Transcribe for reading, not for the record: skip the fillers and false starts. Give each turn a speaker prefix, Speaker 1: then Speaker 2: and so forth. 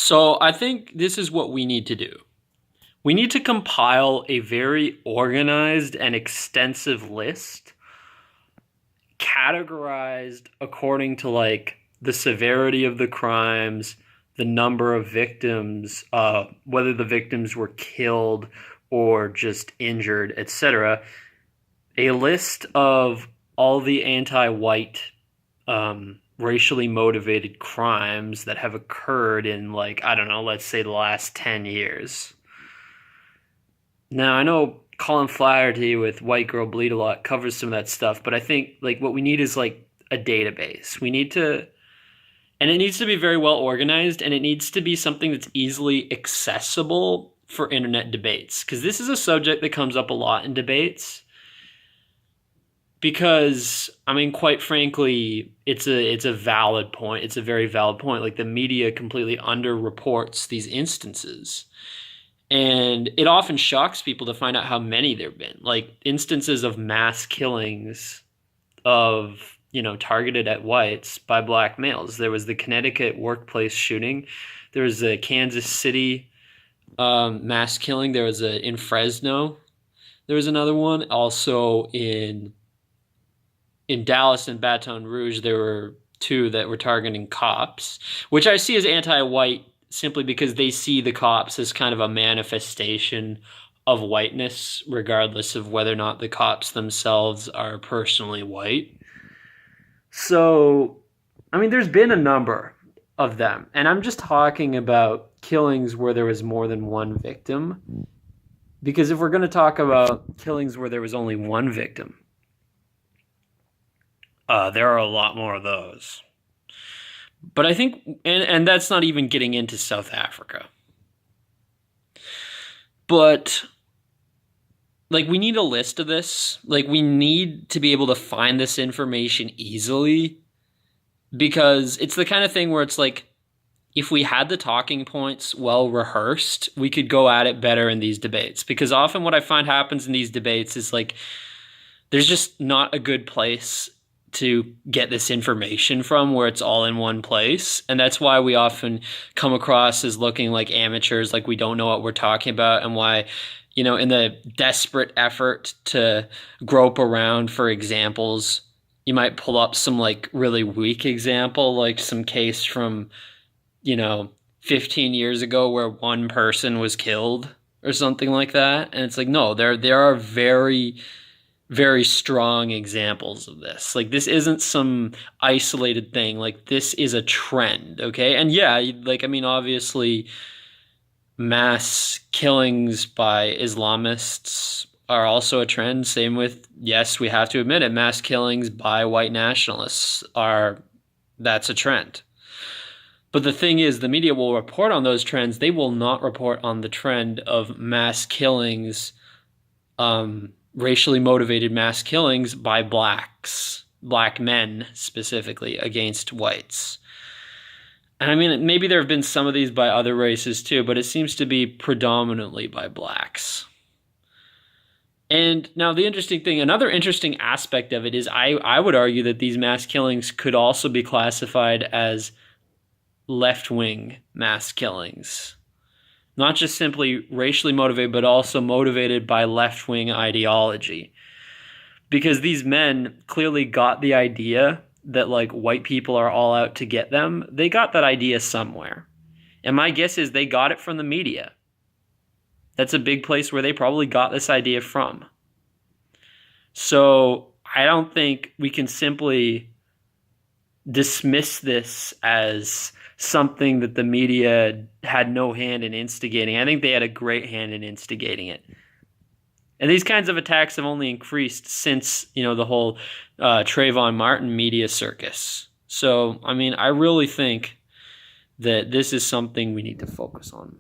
Speaker 1: So I think this is what we need to do. We need to compile a very organized and extensive list, categorized according to like the severity of the crimes, the number of victims, whether the victims were killed or just injured, etc. A list of all the anti-white racially motivated crimes that have occurred in, like, I don't know, let's say the last 10 years. Now, I know Colin Flaherty with White Girl Bleed a Lot covers some of that stuff, but I think like what we need is like a database. We need to, and it needs to be very well organized, and it needs to be something that's easily accessible for internet debates, because this is a subject that comes up a lot in debates. Because, I mean, quite frankly, it's a valid point. It's a very valid point. Like, the media completely underreports these instances. And it often shocks people to find out how many there have been. Like, instances of mass killings of, targeted at whites by black males. There was the Connecticut workplace shooting. There was a Kansas City mass killing. There was in Fresno. There was another one. Also in Dallas and Baton Rouge, there were two that were targeting cops, which I see as anti-white simply because they see the cops as kind of a manifestation of whiteness, regardless of whether or not the cops themselves are personally white. So, I mean, there's been a number of them, and I'm just talking about killings where there was more than one victim, because if we're going to talk about killings where there was only one victim, there are a lot more of those. But I think, and that's not even getting into South Africa. But, like, we need a list of this. Like, we need to be able to find this information easily, because it's the kind of thing where it's like, if we had the talking points well rehearsed, we could go at it better in these debates. Because often what I find happens in these debates is like, there's just not a good place to get this information from where it's all in one place. And that's why we often come across as looking like amateurs, like we don't know what we're talking about, and why, in the desperate effort to grope around for examples, you might pull up some like really weak example, like some case from, 15 years ago where one person was killed or something like that. And it's like, no, there are very, very strong examples of this. Like, this isn't some isolated thing. Like, this is a trend, okay? And yeah, like, I mean, obviously, mass killings by Islamists are also a trend. Same with, yes, we have to admit it, mass killings by white nationalists that's a trend. But the thing is, the media will report on those trends. They will not report on the trend of mass killings, racially motivated mass killings by black men specifically, against whites. And I mean, maybe there have been some of these by other races too, but it seems to be predominantly by blacks. And now the interesting thing, another interesting aspect of it is I would argue that these mass killings could also be classified as left-wing mass killings. Not just simply racially motivated, but also motivated by left-wing ideology. Because these men clearly got the idea that, like, white people are all out to get them. They got that idea somewhere. And my guess is they got it from the media. That's a big place where they probably got this idea from. So I don't think we can simply dismiss this as something that the media had no hand in instigating. I think they had a great hand in instigating it. And these kinds of attacks have only increased since, the whole Trayvon Martin media circus. So, I mean, I really think that this is something we need to focus on.